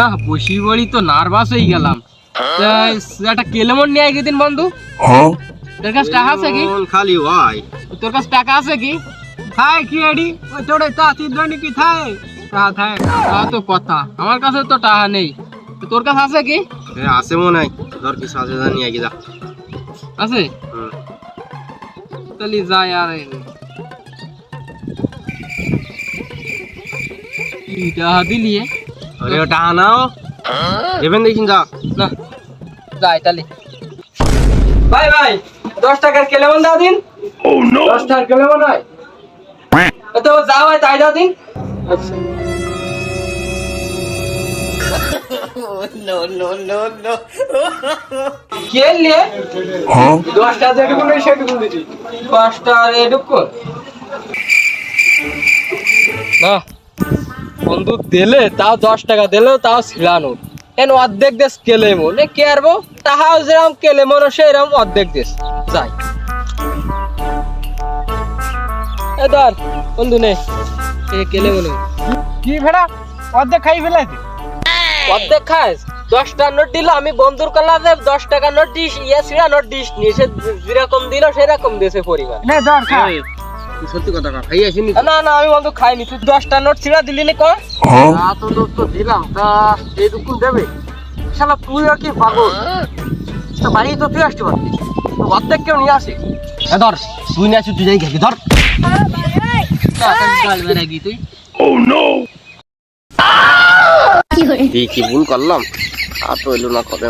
না বসি বড়ি তো নার্ভাস হয়ে গেলাম। একটা কেলেমন নিয়ে আয় দিন বন্ধু। তোর কাছে টাকা আছে কি? খালি ভাই তোর কাছে টাকা আছে কি? থাই কি এডি ওই তোড়ে তাতি দনি কি থাই তা থাই তা তো কথা, আমার কাছে তো টাকা নেই। তোর কাছে আছে কি? এ আছে মনে নাই ধর কি সাজে জানি আগে যা আছে? তাহলে যাই আর টাকা দিলি আরে ওটা আনাও দেবেন দেখিন যা না, যাই তাহলে। ভাই ভাই 10 টাকার কেলেমন দাও দিন। 10 টাকার কেলেমন হয় তো যাও ভাই তাই দাও দিন। আচ্ছা কে লে 10 টাকা যেটুকু নেই সেটুকু দিছি। 5 টাকা এটুকু না বন্ধু দিলে তাও 10 টাকা দিলেও তাও ছিলানো এন অর্ধেক দেশ কেলেমন এ কে আরবো তাহাও যেরকম কেলেমন সেরকম অর্ধেক দেশ যাই। এ ধর বন্ধু নে এ কেলেমন কি ভেড়া অর্ধেক খাই ফেলাইছে অর্ধেক খাস। 10 টাকা নোট দিল আমি বন্ধুর কলাতে 10 টাকা note this yeah Sira note this নিয়ে যেরকম দিল সেরকম দেশে পরিবার নে ধর খা তুই সত্যি কথা কা খাই আসিনি না না আমি বন্ধু খাইনি। তুই 10 টাকা নোট ছিড়া দিলি নি কর তো দোস্ত দিলাম তা এইটুকু দেবে শালা তুই আর কি পাগল তো বাড়ি তো তুই আসতে পারবি তো অর্ধেক কেউ নিয়ে আসে এ ধর তুই নিয়ে আসি তুই যাই খেয়ে ধর তুই কি ভুল করলাম আর তো এলো না কবে